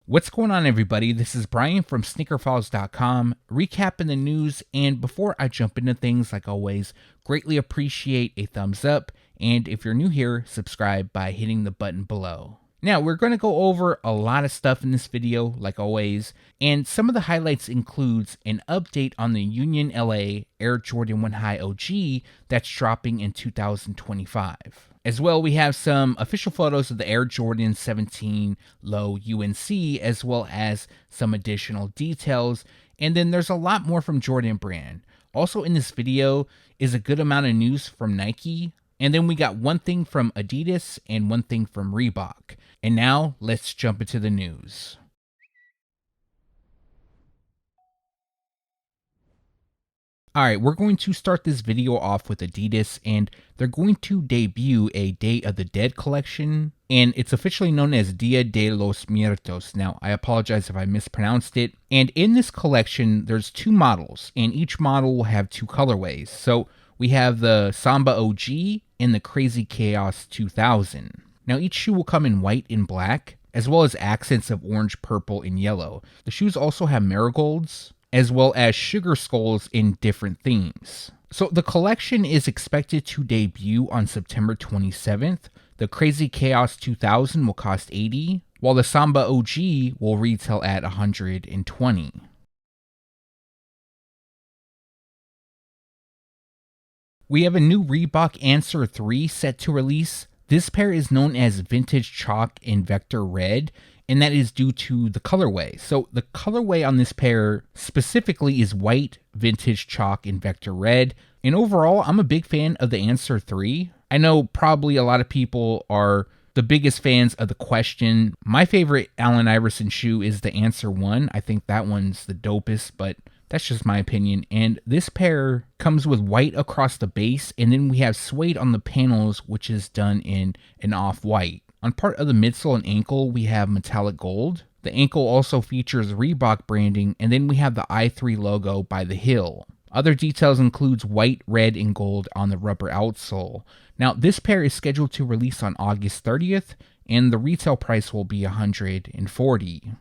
What's going on, everybody? This is Brian from sneakerfiles.com, recapping the news. And before I jump into things, like always, greatly appreciate a thumbs up. And if you're new here, subscribe by hitting the button below. Now, we're going to go over a lot of stuff in this video, like always, and some of the highlights includes an update on the Union LA Air Jordan 1 High OG that's dropping in 2025. As well, we have some official photos of the Air Jordan 17 Low UNC, as well as some additional details, and then there's a lot more from Jordan Brand. Also in this video is a good amount of news from Nike, and then we got one thing from Adidas and one thing from Reebok. And now, let's jump into the news. Alright, we're going to start this video off with Adidas, and they're going to debut a Day of the Dead collection, and it's officially known as Dia de los Muertos. Now, I apologize if I mispronounced it. And in this collection, there's two models, and each model will have two colorways. So, we have the Samba OG and the Crazy Chaos 2000. Now, each shoe will come in white and black, as well as accents of orange, purple, and yellow. The shoes also have marigolds, as well as sugar skulls in different themes. So the collection is expected to debut on September 27th. The Crazy Chaos 2000 will cost $80, while the Samba OG will retail at $120. We have a new Reebok Answer 3 set to release. This pair is known as Vintage Chalk in Vector Red, and that is due to the colorway. So the colorway on this pair specifically is white Vintage Chalk in Vector Red. And overall, I'm a big fan of the Answer 3. I know probably a lot of people are the biggest fans of the Question. My favorite Allen Iverson shoe is the Answer 1. I think that one's the dopest, but that's just my opinion. And this pair comes with white across the base, and then we have suede on the panels, which is done in an off-white. On part of the midsole and ankle, we have metallic gold. The ankle also features Reebok branding, and then we have the i3 logo by The Hill. Other details includes white, red, and gold on the rubber outsole. Now, this pair is scheduled to release on August 30th, and the retail price will be $140.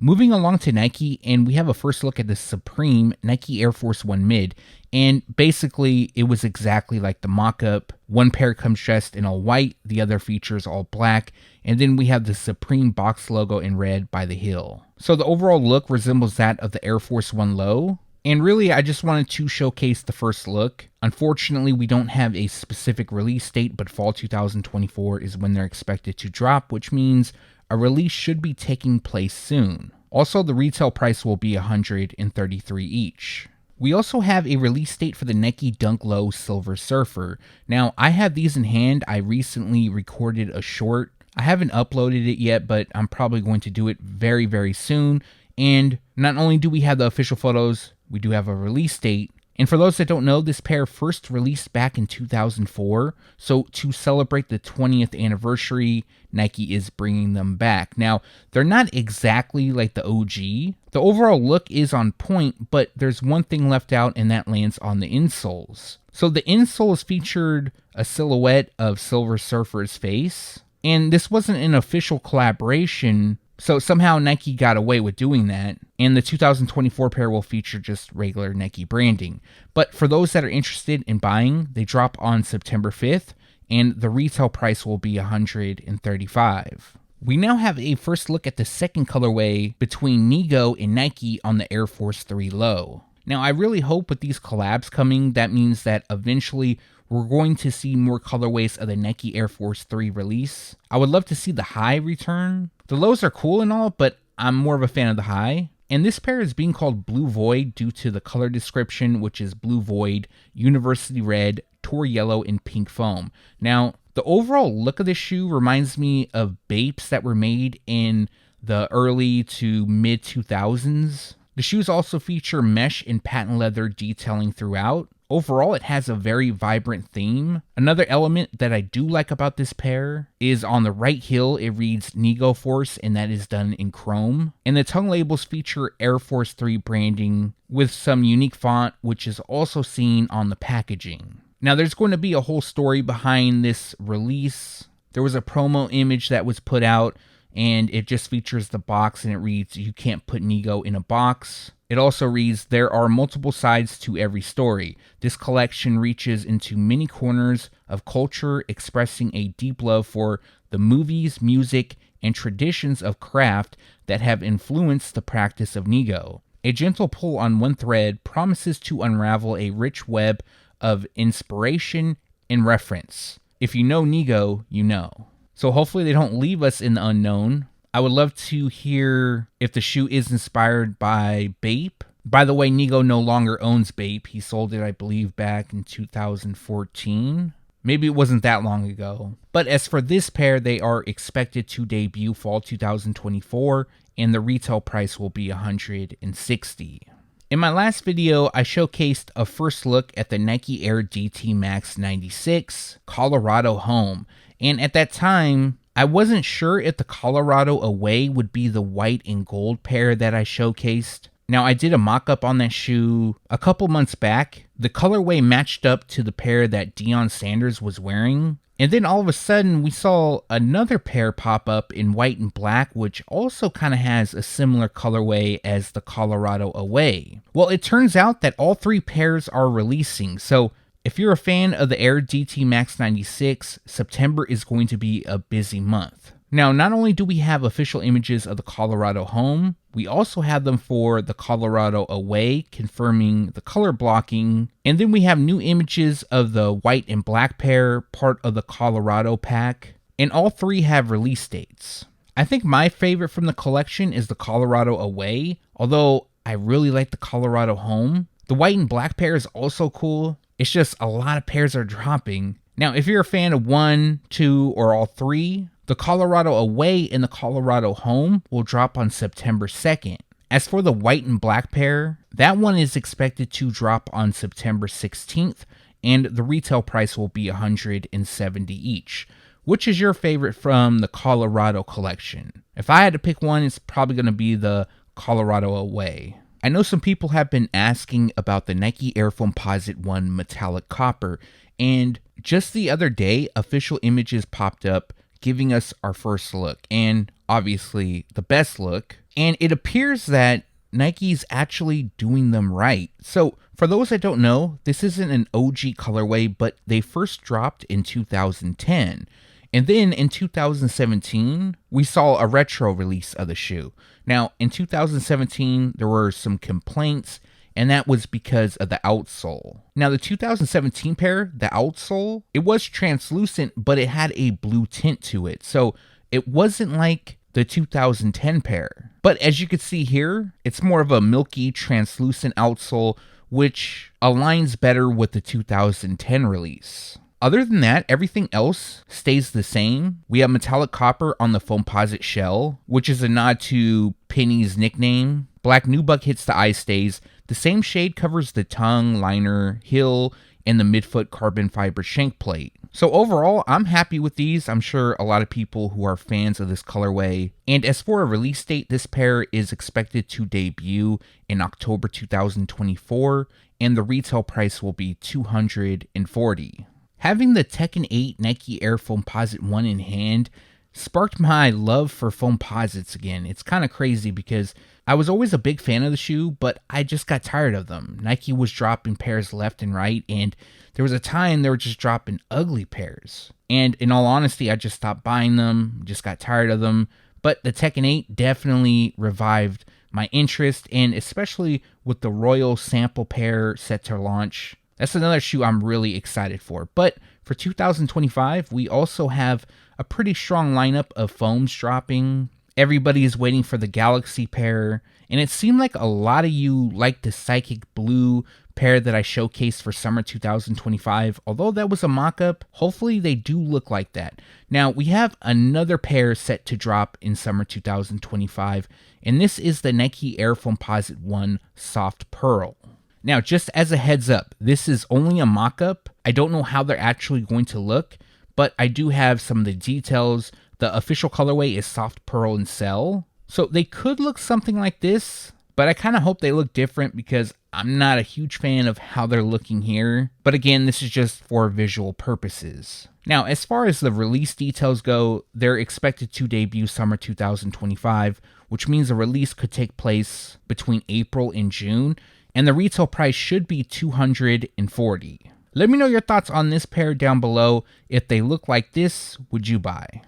Moving along to Nike, and we have a first look at the Supreme Nike Air Force 1 Mid, and basically it was exactly like the mock-up. One pair comes dressed in all white, the other features all black, and then we have the Supreme box logo in red by The Hill. So the overall look resembles that of the Air Force 1 Low, and really I just wanted to showcase the first look. Unfortunately, we don't have a specific release date, but fall 2024 is when they're expected to drop, which means a release should be taking place soon. Also, the retail price will be $133 each. We also have a release date for the Nike Dunk Low Silver Surfer. Now, I have these in hand. I recently recorded a short. I haven't uploaded it yet, but I'm probably going to do it very, very soon. And not only do we have the official photos, we do have a release date. And for those that don't know, this pair first released back in 2004, so to celebrate the 20th anniversary, Nike is bringing them back. Now, they're not exactly like the OG. The overall look is on point, but there's one thing left out, and that lands on the insoles. So the insoles featured a silhouette of Silver Surfer's face, and this wasn't an official collaboration, so somehow Nike got away with doing that, and the 2024 pair will feature just regular Nike branding. But for those that are interested in buying, they drop on September 5th, and the retail price will be $135. We now have a first look at the second colorway between Nigo and Nike on the Air Force 3 Low. Now, I really hope with these collabs coming, that means that eventually we're going to see more colorways of the Nike Air Force 3 release. I would love to see the high return. The lows are cool and all, but I'm more of a fan of the high. And this pair is being called Blue Void due to the color description, which is Blue Void, University Red, Tour Yellow, and Pink Foam. Now, the overall look of this shoe reminds me of Bapes that were made in the early to mid 2000s. The shoes also feature mesh and patent leather detailing throughout. Overall, it has a very vibrant theme. Another element that I do like about this pair is on the right heel, it reads Nigo Force, and that is done in chrome. And the tongue labels feature Air Force 3 branding with some unique font, which is also seen on the packaging. Now, there's going to be a whole story behind this release. There was a promo image that was put out, and it just features the box, and it reads, "You can't put Nigo in a box." It also reads, "There are multiple sides to every story. This collection reaches into many corners of culture, expressing a deep love for the movies, music, and traditions of craft that have influenced the practice of Nigo. A gentle pull on one thread promises to unravel a rich web of inspiration and reference. If you know Nigo, you know." So hopefully they don't leave us in the unknown. I would love to hear if the shoe is inspired by Bape. By the way, Nigo no longer owns Bape. He sold it, I believe, back in 2014. Maybe it wasn't that long ago. But as for this pair, they are expected to debut fall 2024, and the retail price will be $160. In my last video, I showcased a first look at the Nike Air DT Max 96 Colorado Home, and at that time, I wasn't sure if the Colorado Away would be the white and gold pair that I showcased. Now, I did a mock-up on that shoe a couple months back. The colorway matched up to the pair that Deion Sanders was wearing. And then all of a sudden, we saw another pair pop up in white and black, which also kind of has a similar colorway as the Colorado Away. Well, it turns out that all three pairs are releasing. So if you're a fan of the Air DT Max 96, September is going to be a busy month. Now, not only do we have official images of the Colorado Home, we also have them for the Colorado Away, confirming the color blocking. And then we have new images of the white and black pair, part of the Colorado pack. And all three have release dates. I think my favorite from the collection is the Colorado Away, although I really like the Colorado Home. The white and black pair is also cool. It's just a lot of pairs are dropping. Now, if you're a fan of 1, 2, or all three, the Colorado Away and the Colorado Home will drop on September 2nd. As for the white and black pair, that one is expected to drop on September 16th, and the retail price will be $170 each. Which is your favorite from the Colorado collection? If I had to pick one, it's probably going to be the Colorado Away. I know some people have been asking about the Nike Air Foamposite 1 Metallic Copper, and just the other day, official images popped up giving us our first look, and obviously the best look, and it appears that Nike's actually doing them right. So for those that don't know, this isn't an OG colorway, but they first dropped in 2010. And then in 2017, we saw a retro release of the shoe. Now, in 2017, there were some complaints, and that was because of the outsole. Now, the 2017 pair, the outsole, it was translucent, but it had a blue tint to it. So it wasn't like the 2010 pair. But as you can see here, it's more of a milky, translucent outsole, which aligns better with the 2010 release. Other than that, everything else stays the same. We have metallic copper on the Foamposite shell, which is a nod to Penny's nickname. Black nubuck hits the eye stays. The same shade covers the tongue, liner, heel, and the midfoot carbon fiber shank plate. So overall, I'm happy with these. I'm sure a lot of people who are fans of this colorway. And as for a release date, this pair is expected to debut in October 2024, and the retail price will be $240. Having the Tekken 8 Nike Air Foamposite 1 in hand sparked my love for Foamposites again. It's kind of crazy because I was always a big fan of the shoe, but I just got tired of them. Nike was dropping pairs left and right, and there was a time they were just dropping ugly pairs. And in all honesty, I just stopped buying them, just got tired of them. But the Tekken 8 definitely revived my interest, and especially with the Royal sample pair set to launch. That's another shoe I'm really excited for. But for 2025, we also have a pretty strong lineup of foams dropping. Everybody is waiting for the Galaxy pair, and it seemed like a lot of you liked the Psychic Blue pair that I showcased for summer 2025. Although that was a mock-up, hopefully they do look like that. Now, we have another pair set to drop in summer 2025, and this is the Nike Air Foamposite 1 Soft Pearl. Now, just as a heads up, this is only a mock-up. I don't know how they're actually going to look, but I do have some of the details. The official colorway is Soft Pearl and Cell. So they could look something like this, but I kind of hope they look different because I'm not a huge fan of how they're looking here, but again, this is just for visual purposes. Now, as far as the release details go, they're expected to debut summer 2025, which means the release could take place between April and June, and the retail price should be $240. Let me know your thoughts on this pair down below. If they look like this, would you buy?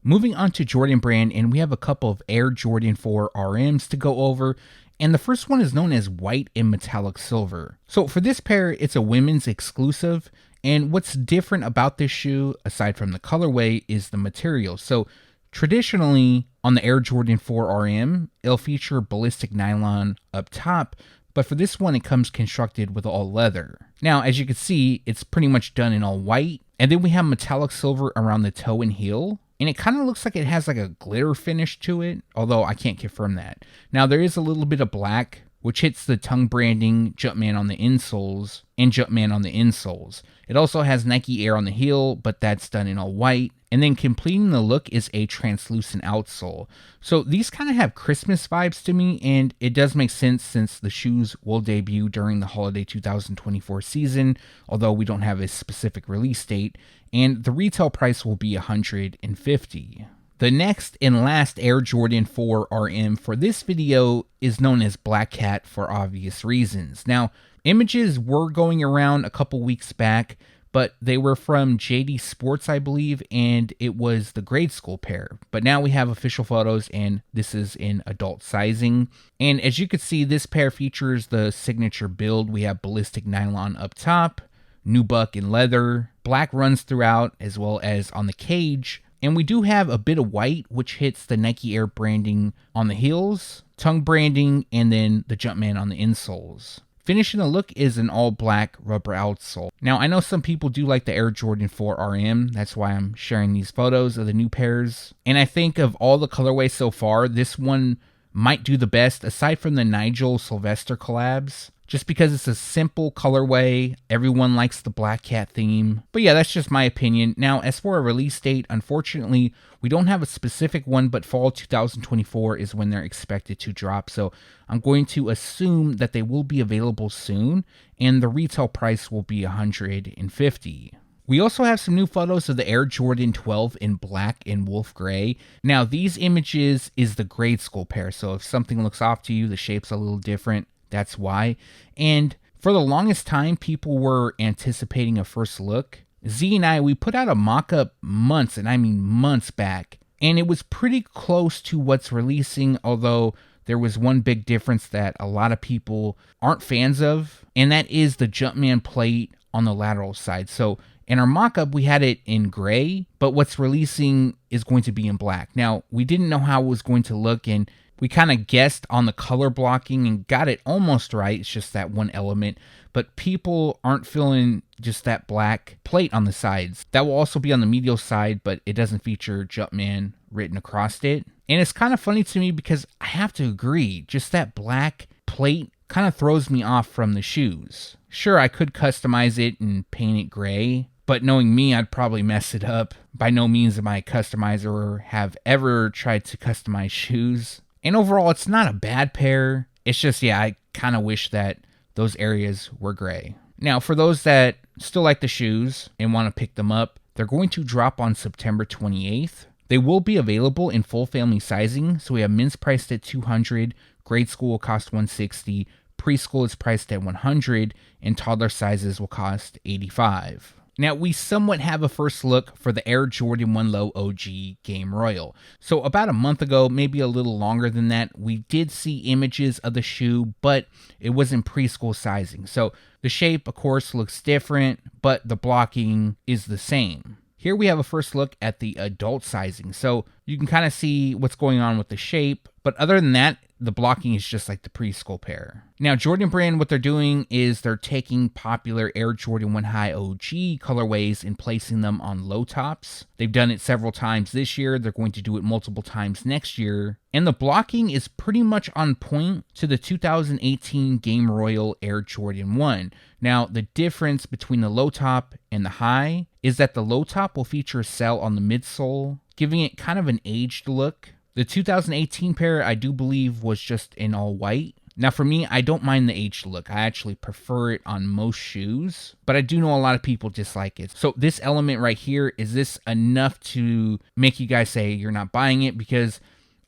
Moving on to Jordan Brand, and we have a couple of Air Jordan 4 RMs to go over, and the first one is known as white and metallic silver. So for this pair, it's a women's exclusive, and what's different about this shoe, aside from the colorway, is the material. So traditionally, on the Air Jordan 4 RM, it'll feature ballistic nylon up top, but for this one, it comes constructed with all leather. Now, as you can see, it's pretty much done in all white, and then we have metallic silver around the toe and heel. And it kind of looks like it has like a glitter finish to it, although I can't confirm that. Now, there is a little bit of black, which hits the tongue branding Jumpman on the insoles and Jumpman on the insoles. It also has Nike Air on the heel, but that's done in all white. And then completing the look is a translucent outsole. So these kind of have Christmas vibes to me, and it does make sense since the shoes will debut during the holiday 2024 season, although we don't have a specific release date, and the retail price will be $150. The next and last Air Jordan 4 RM for this video is known as Black Cat for obvious reasons. Now, images were going around a couple weeks back, but they were from JD Sports, I believe, and it was the grade school pair. But now we have official photos, and this is in adult sizing. And as you can see, this pair features the signature build. We have ballistic nylon up top, nubuck in leather, black runs throughout, as well as on the cage. And we do have a bit of white, which hits the Nike Air branding on the heels, tongue branding, and then the Jumpman on the insoles. Finishing the look is an all-black rubber outsole. Now, I know some people do like the Air Jordan 4 RM. That's why I'm sharing these photos of the new pairs. And I think of all the colorways so far, this one might do the best, aside from the Nigel Sylvester collabs. Just because it's a simple colorway, everyone likes the Black Cat theme. But yeah, that's just my opinion. Now, as for a release date, unfortunately, we don't have a specific one, but fall 2024 is when they're expected to drop. So I'm going to assume that they will be available soon, and the retail price will be $150. We also have some new photos of the Air Jordan 12 in black and wolf gray. Now, these images is the grade school pair, so if something looks off to you, the shape's a little different. That's why. And for the longest time, people were anticipating a first look. Z and I, we put out a mock-up months, and I mean months back, and it was pretty close to what's releasing, although there was one big difference that a lot of people aren't fans of, and that is the Jumpman plate on the lateral side. So in our mock-up, we had it in gray, but what's releasing is going to be in black. Now, we didn't know how it was going to look, and we kind of guessed on the color blocking and got it almost right. It's just that one element. But people aren't feeling just that black plate on the sides. That will also be on the medial side, but it doesn't feature Jumpman written across it. And it's kind of funny to me because I have to agree, just that black plate kind of throws me off from the shoes. Sure, I could customize it and paint it gray, but knowing me, I'd probably mess it up. By no means am I a customizer or have ever tried to customize shoes. And overall, it's not a bad pair. It's just, yeah, I kind of wish that those areas were gray. Now, for those that still like the shoes and want to pick them up, they're going to drop on September 28th. They will be available in full family sizing. So we have men's priced at $200, grade school will cost $160, preschool is priced at $100, and toddler sizes will cost $85. Now, we somewhat have a first look for the Air Jordan 1 Low OG Game Royal. So about a month ago, maybe a little longer than that, we did see images of the shoe, but it was in preschool sizing. So the shape, of course, looks different, but the blocking is the same. Here we have a first look at the adult sizing. So you can kind of see what's going on with the shape, but other than that, the blocking is just like the preschool pair. Now, Jordan Brand, what they're doing is they're taking popular Air Jordan 1 High OG colorways and placing them on low tops. They've done it several times this year. They're going to do it multiple times next year. And the blocking is pretty much on point to the 2018 Game Royal Air Jordan 1. Now, the difference between the low top and the high is that the low top will feature a cell on the midsole, giving it kind of an aged look. The 2018 pair, I do believe, was just in all white. Now, for me, I don't mind the aged look. I actually prefer it on most shoes, but I do know a lot of people dislike it. So this element right here, is this enough to make you guys say you're not buying it? Because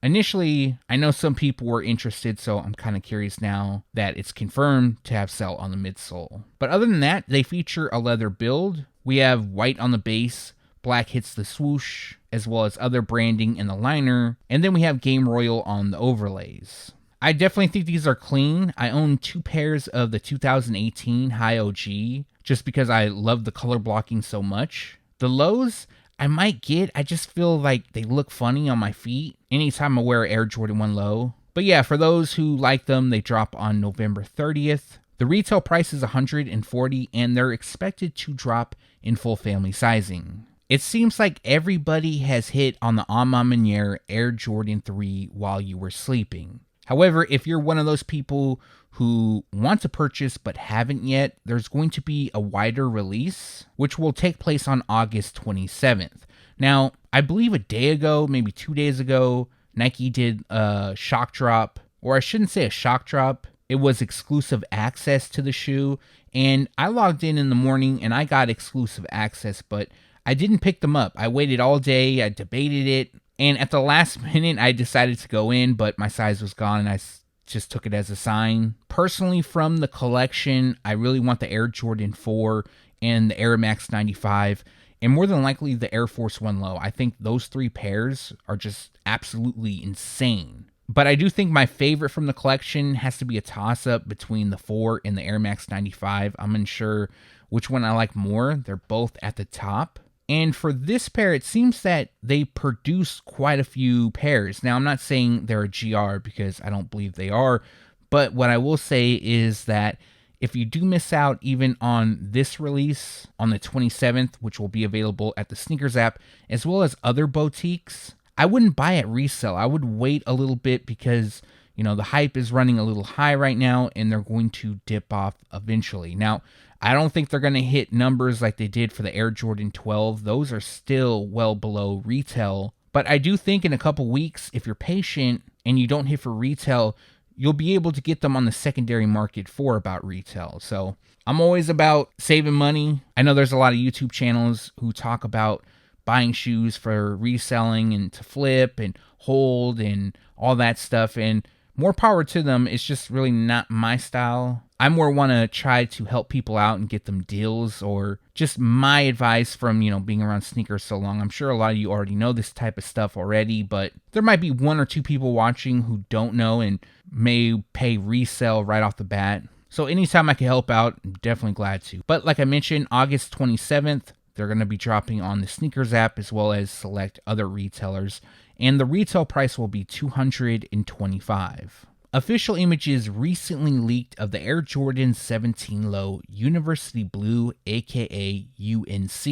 initially, I know some people were interested, so I'm kind of curious now that it's confirmed to have Cell on the midsole. But other than that, they feature a leather build. We have white on the base, black hits the swoosh, as well as other branding in the liner, and then we have Game Royal on the overlays. I definitely think these are clean. I own 2 pairs of the 2018 High OG just because I love the color blocking so much. The lows I might get, I just feel like they look funny on my feet anytime I wear Air Jordan 1 low. But yeah, for those who like them, they drop on November 30th. The retail price is $140 and they're expected to drop in full family sizing. It seems like everybody has hit on the A Ma Maniére Air Jordan 3 while you were sleeping. However, if you're one of those people who want to purchase but haven't yet, there's going to be a wider release, which will take place on August 27th. Now, I believe a day ago, maybe 2 days ago, Nike did a shock drop, or I shouldn't say a shock drop. It was exclusive access to the shoe, and I logged in the morning and I got exclusive access, but I didn't pick them up. I waited all day, I debated it, and at the last minute, I decided to go in, but my size was gone, and I just took it as a sign. Personally, from the collection, I really want the Air Jordan 4 and the Air Max 95, and more than likely the Air Force 1 Low. I think those 3 pairs are just absolutely insane. But I do think my favorite from the collection has to be a toss-up between the 4 and the Air Max 95. I'm unsure which one I like more. They're both at the top. And for this pair, it seems that they produce quite a few pairs. Now, I'm not saying they're a GR because I don't believe they are, but what I will say is that if you do miss out even on this release on the 27th, which will be available at the Sneakers app, as well as other boutiques, I wouldn't buy at resale. I would wait a little bit because, you know, the hype is running a little high right now and they're going to dip off eventually. Now, I don't think they're going to hit numbers like they did for the Air Jordan 12. Those are still well below retail. But I do think in a couple weeks, if you're patient and you don't hit for retail, you'll be able to get them on the secondary market for about retail. So I'm always about saving money. I know there's a lot of YouTube channels who talk about buying shoes for reselling and to flip and hold and all that stuff. And more power to them. It's just really not my style. I more want to try to help people out and get them deals, or just my advice from, you know, being around sneakers so long. I'm sure a lot of you already know this type of stuff already, but there might be 1 or 2 people watching who don't know and may pay resale right off the bat. So anytime I can help out, I'm definitely glad to. But like I mentioned, August 27th, they're going to be dropping on the Sneakers app as well as select other retailers, and the retail price will be $225. Official images recently leaked of the Air Jordan 17 Low University Blue, aka UNC.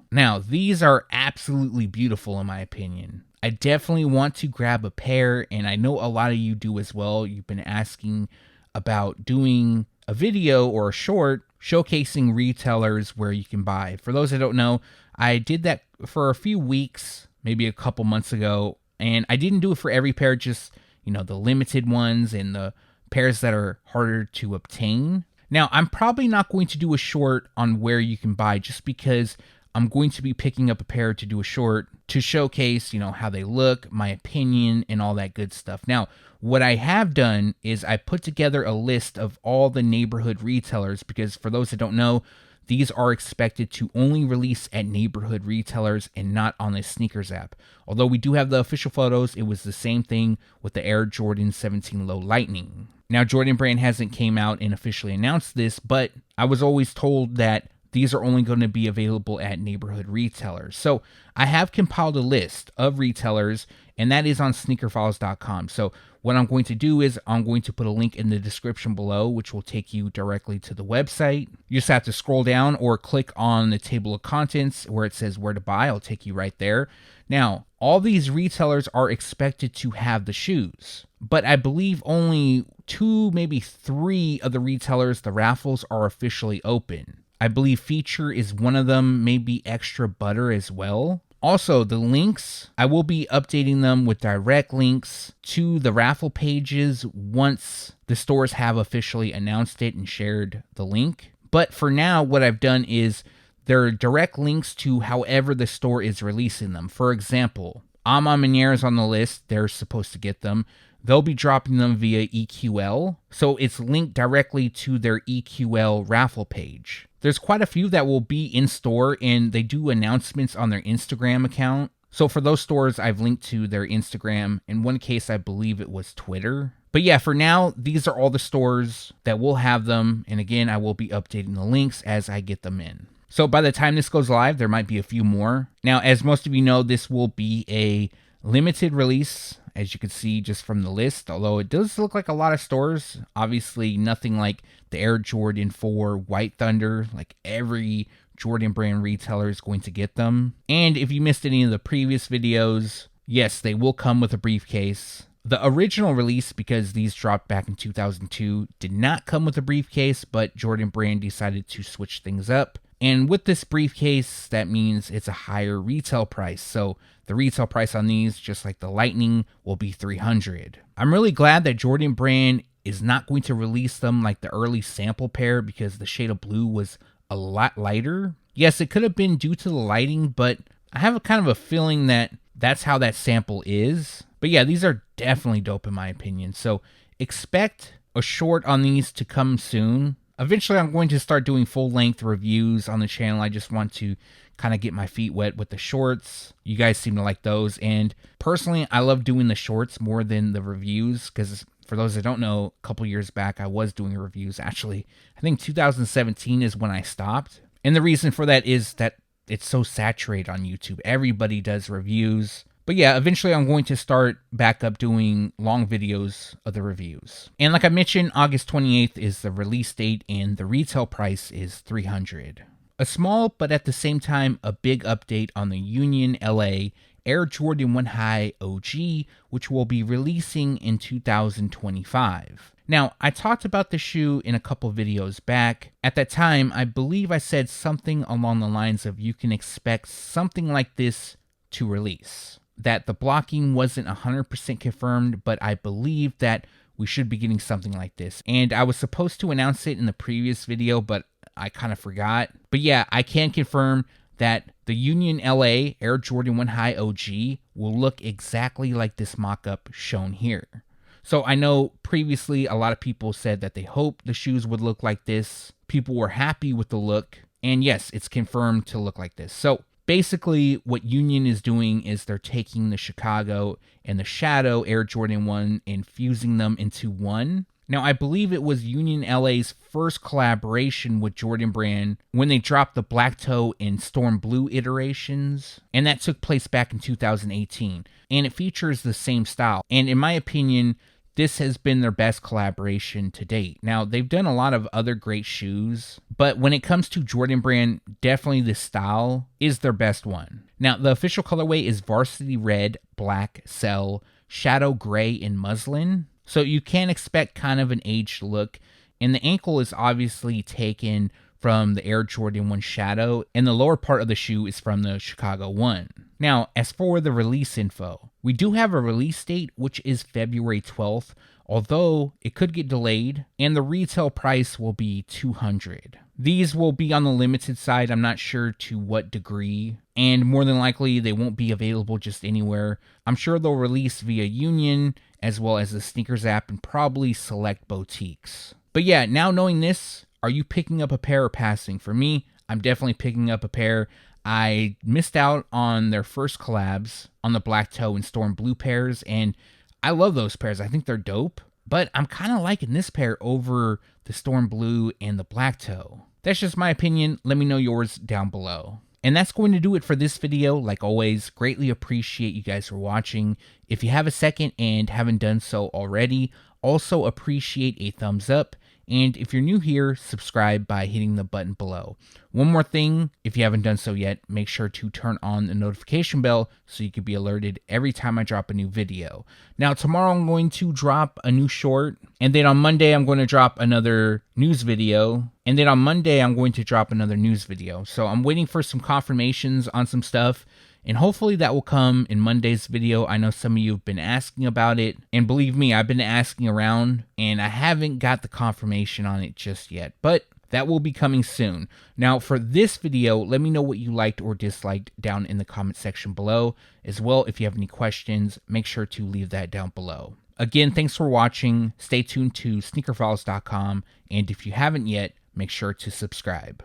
Now, these are absolutely beautiful in my opinion. I definitely want to grab a pair, and I know a lot of you do as well. You've been asking about doing a video or a short showcasing retailers where you can buy. For those that don't know, I did that for a few weeks, maybe a couple months ago, and I didn't do it for every pair, just, you know, the limited ones and the pairs that are harder to obtain. Now, I'm probably not going to do a short on where you can buy just because I'm going to be picking up a pair to do a short to showcase, you know, how they look, my opinion, and all that good stuff. Now, what I have done is I put together a list of all the neighborhood retailers because for those that don't know, these are expected to only release at neighborhood retailers and not on the Sneakers app. Although we do have the official photos, it was the same thing with the Air Jordan 17 Low Lightning. Now, Jordan Brand hasn't came out and officially announced this, but I was always told that these are only going to be available at neighborhood retailers. So I have compiled a list of retailers, and that is on sneakerfiles.com. So what I'm going to do is I'm going to put a link in the description below, which will take you directly to the website. You just have to scroll down or click on the table of contents where it says where to buy. I'll take you right there. Now, all these retailers are expected to have the shoes, but I believe only 2, maybe 3 of the retailers, the raffles, are officially open. I believe Feature is one of them, maybe Extra Butter as well. Also, the links, I will be updating them with direct links to the raffle pages once the stores have officially announced it and shared the link. But for now, what I've done is there are direct links to however the store is releasing them. For example, Ama Maniere is on the list. They're supposed to get them. They'll be dropping them via EQL, so it's linked directly to their EQL raffle page. There's quite a few that will be in store, and they do announcements on their Instagram account. So for those stores, I've linked to their Instagram. In one case, I believe it was Twitter. But yeah, for now, these are all the stores that will have them. And again, I will be updating the links as I get them in. So by the time this goes live, there might be a few more. Now, as most of you know, this will be a limited release, as you can see just from the list, although it does look like a lot of stores. Obviously, nothing like the Air Jordan 4 White Thunder, like every Jordan Brand retailer is going to get them. And if you missed any of the previous videos, yes, they will come with a briefcase. The original release, because these dropped back in 2002, did not come with a briefcase, but Jordan Brand decided to switch things up. And with this briefcase, that means it's a higher retail price. So the retail price on these, just like the Lightning, will be $300. I'm really glad that Jordan Brand is not going to release them like the early sample pair, because the shade of blue was a lot lighter. Yes, it could have been due to the lighting, but I have a kind of a feeling that that's how that sample is. But yeah, these are definitely dope in my opinion. So expect a short on these to come soon. Eventually, I'm going to start doing full-length reviews on the channel. I just want to kind of get my feet wet with the shorts. You guys seem to like those. And personally, I love doing the shorts more than the reviews, because for those that don't know, a couple years back, I was doing reviews. Actually, I think 2017 is when I stopped. And the reason for that is that it's so saturated on YouTube. Everybody does reviews. But yeah, eventually I'm going to start back up doing long videos of the reviews. And like I mentioned, August 28th is the release date and the retail price is $300. A small, but at the same time, a big update on the Union LA Air Jordan 1 High OG, which will be releasing in 2025. Now, I talked about the shoe in a couple videos back. At that time, I believe I said something along the lines of you can expect something like this to release. That the blocking wasn't 100% confirmed, but I believe that we should be getting something like this. And I was supposed to announce it in the previous video, but I kind of forgot. But yeah, I can confirm that the Union LA Air Jordan 1 High OG will look exactly like this mock-up shown here. So I know previously a lot of people said that they hoped the shoes would look like this. People were happy with the look. And yes, it's confirmed to look like this. So basically, what Union is doing is they're taking the Chicago and the Shadow Air Jordan 1 and fusing them into one. Now, I believe it was Union LA's first collaboration with Jordan Brand when they dropped the Black Toe and Storm Blue iterations, and that took place back in 2018. And it features the same style. And in my opinion, this has been their best collaboration to date. Now, they've done a lot of other great shoes, but when it comes to Jordan Brand, definitely this style is their best one. Now, the official colorway is Varsity Red, Black, Cell, Shadow Gray, and Muslin. So you can expect kind of an aged look. And the ankle is obviously taken from the Air Jordan 1 Shadow, and the lower part of the shoe is from the Chicago 1. Now, as for the release info, we do have a release date, which is February 12th, although it could get delayed, and the retail price will be $200. These will be on the limited side, I'm not sure to what degree, and more than likely they won't be available just anywhere. I'm sure they'll release via Union, as well as the sneakers app, and probably select boutiques. But yeah, now knowing this, are you picking up a pair or passing? For me, I'm definitely picking up a pair. I missed out on their first collabs on the Black Toe and Storm Blue pairs, and I love those pairs. I think they're dope, but I'm kind of liking this pair over the Storm Blue and the Black Toe. That's just my opinion. Let me know yours down below. And that's going to do it for this video. Like always, greatly appreciate you guys for watching. If you have a second and haven't done so already, also appreciate a thumbs up. And if you're new here, subscribe by hitting the button below. One more thing, if you haven't done so yet, make sure to turn on the notification bell so you can be alerted every time I drop a new video. Now, tomorrow I'm going to drop a new short, and then on Monday I'm going to drop another news video, and then on Monday I'm going to drop another news video. So I'm waiting for some confirmations on some stuff, And hopefully that will come in Monday's video. I know some of you have been asking about it. And believe me, I've been asking around and I haven't got the confirmation on it just yet. But that will be coming soon. Now, for this video, let me know what you liked or disliked down in the comment section below. As well, if you have any questions, make sure to leave that down below. Again, thanks for watching. Stay tuned to sneakerfiles.com. And if you haven't yet, make sure to subscribe.